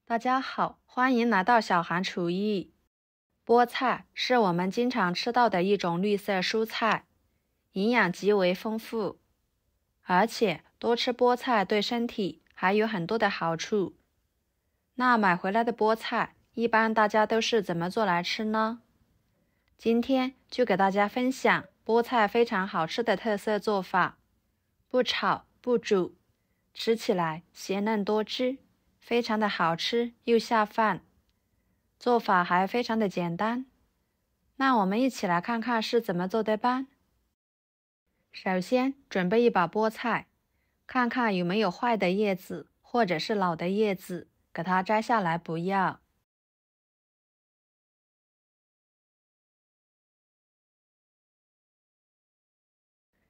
大家好，欢迎来到小韩厨艺。菠菜是我们经常吃到的一种绿色蔬菜，营养极为丰富，而且多吃菠菜对身体还有很多的好处。那买回来的菠菜，一般大家都是怎么做来吃呢？今天就给大家分享菠菜非常好吃的特色做法，不炒不煮，吃起来鲜嫩多汁，非常的好吃又下饭，做法还非常的简单。那我们一起来看看是怎么做的吧。首先准备一把菠菜，看看有没有坏的叶子或者是老的叶子，给它摘下来不要。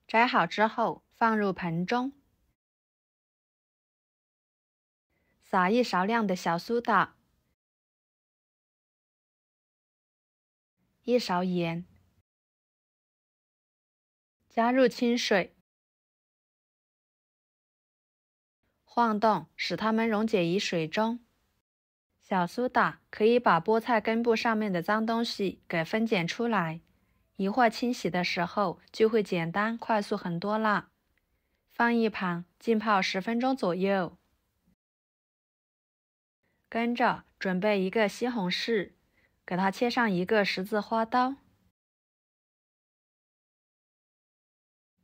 摘好之后放入盆中，撒一勺量的小苏打，一勺盐，加入清水，晃动使它们溶解于水中。小苏打可以把菠菜根部上面的脏东西给分拣出来，一会儿清洗的时候就会简单快速很多啦。放一旁浸泡10分钟左右。跟着准备一个西红柿，给它切上一个十字花刀，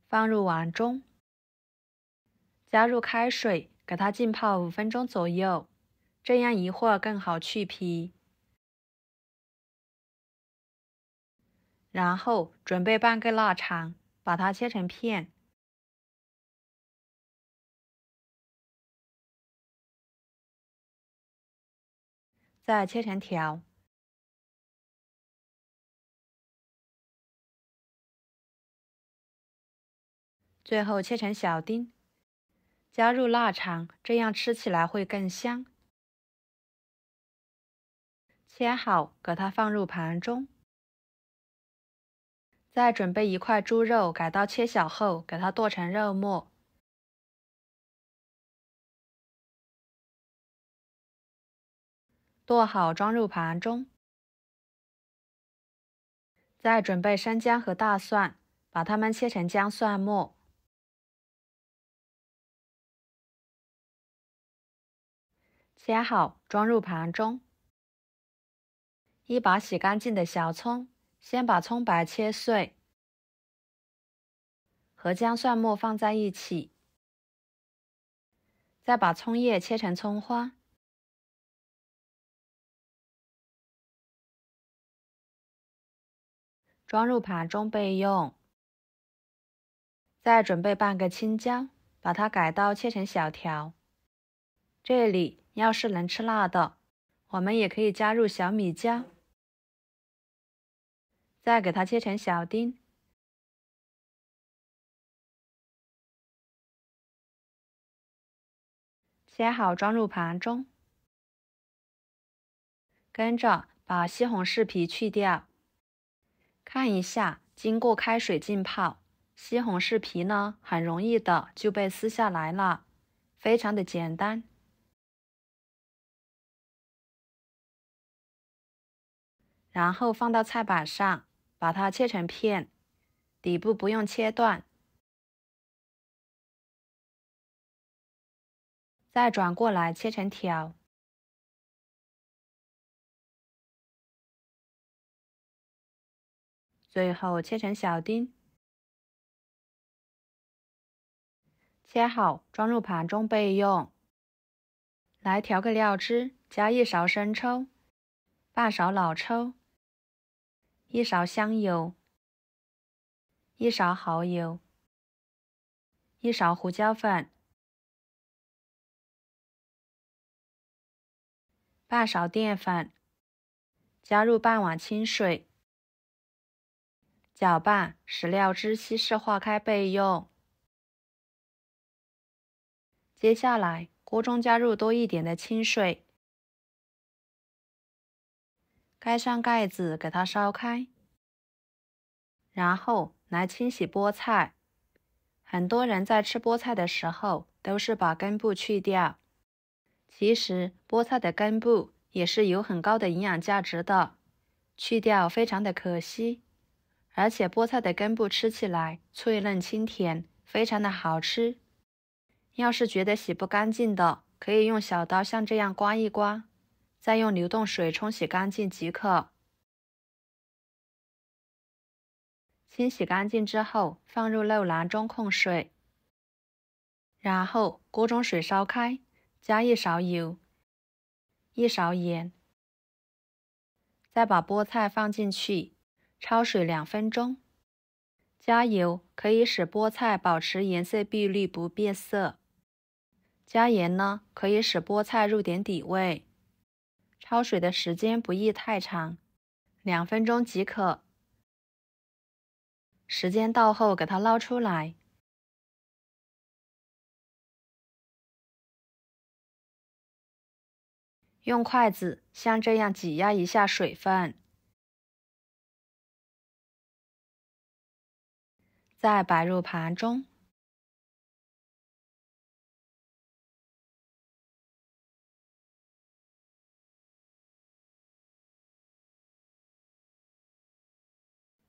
放入碗中，加入开水，给它浸泡5分钟左右，这样一会儿更好去皮。然后准备半个腊肠，把它切成片，再切成条。最后切成小丁，加入腊肠，这样吃起来会更香。切好，给它放入盘中。再准备一块猪肉，改刀切小后，给它剁成肉末。剁好装入盘中。再准备生姜和大蒜，把它们切成姜蒜末。切好装入盘中。一把洗干净的小葱，先把葱白切碎，和姜蒜末放在一起，再把葱叶切成葱花，装入盘中备用。再准备半个青椒，把它改刀切成小条。这里要是能吃辣的，我们也可以加入小米椒。再给它切成小丁，切好装入盘中。跟着把西红柿皮去掉，看一下经过开水浸泡，西红柿皮呢很容易的就被撕下来了，非常的简单。然后放到菜板上，把它切成片，底部不用切断。再转过来切成条。最后切成小丁，切好装入盘中备用。来调个料汁，加1勺生抽，半勺老抽，1勺香油，1勺蚝油，1勺胡椒粉，半勺淀粉，加入半碗清水，搅拌使料汁稀释化开备用。接下来锅中加入多一点的清水，盖上盖子给它烧开，然后来清洗菠菜。很多人在吃菠菜的时候都是把根部去掉，其实菠菜的根部也是有很高的营养价值的，去掉非常的可惜。而且菠菜的根部吃起来脆嫩清甜，非常的好吃。要是觉得洗不干净的，可以用小刀像这样刮一刮，再用流动水冲洗干净即可。清洗干净之后，放入漏篮中控水，然后锅中水烧开，加1勺油、1勺盐，再把菠菜放进去，焯水2分钟。加油可以使菠菜保持颜色碧绿不变色，加盐呢，可以使菠菜入点底味。焯水的时间不宜太长，2分钟即可。时间到后给它捞出来，用筷子像这样挤压一下水分，再摆入盘中。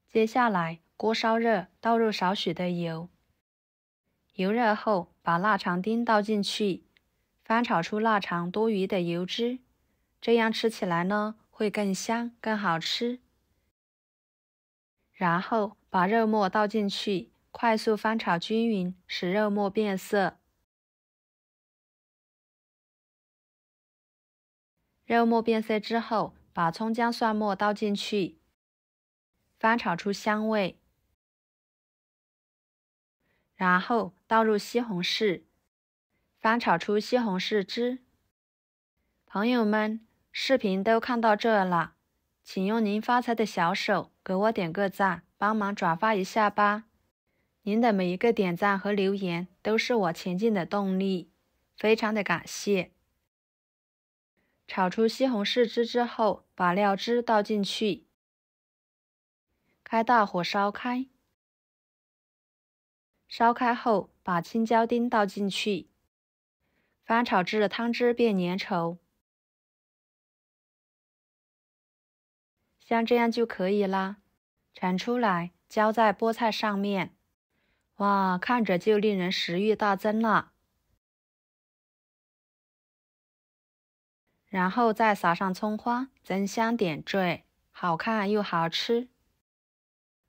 接下来锅烧热，倒入少许的油，油热后把腊肠丁倒进去，翻炒出腊肠多余的油脂，这样吃起来呢会更香更好吃。然后把肉末倒进去，快速翻炒均匀，使肉末变色。肉末变色之后，把葱姜蒜末倒进去，翻炒出香味。然后倒入西红柿，翻炒出西红柿汁。朋友们，视频都看到这了，请用您发财的小手给我点个赞，帮忙转发一下吧。您的每一个点赞和留言都是我前进的动力，非常的感谢。炒出西红柿汁之后，把料汁倒进去，开大火烧开。烧开后，把青椒丁倒进去，翻炒至汤汁变粘稠，像这样就可以啦。盛出来，浇在菠菜上面，哇，看着就令人食欲大增了。然后再撒上葱花，增香点缀，好看又好吃。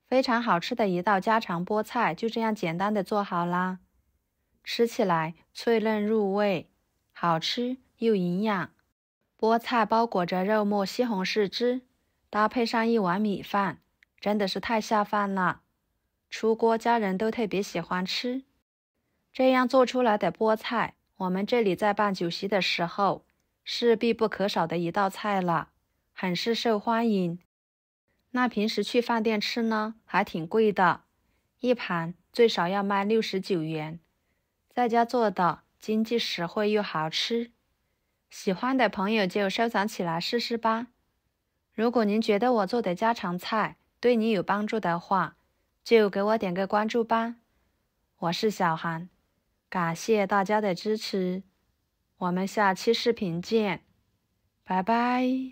非常好吃的一道家常菠菜就这样简单的做好啦，吃起来脆嫩入味，好吃又营养。菠菜包裹着肉末西红柿汁，搭配上1碗米饭，真的是太下饭了。出锅家人都特别喜欢吃。这样做出来的菠菜，我们这里在办酒席的时候是必不可少的一道菜了，很是受欢迎。那平时去饭店吃呢，还挺贵的，一盘最少要卖69元。在家做的经济实惠又好吃，喜欢的朋友就收藏起来试试吧。如果您觉得我做的家常菜对你有帮助的话，就给我点个关注吧。我是小韩，感谢大家的支持，我们下期视频见，拜拜。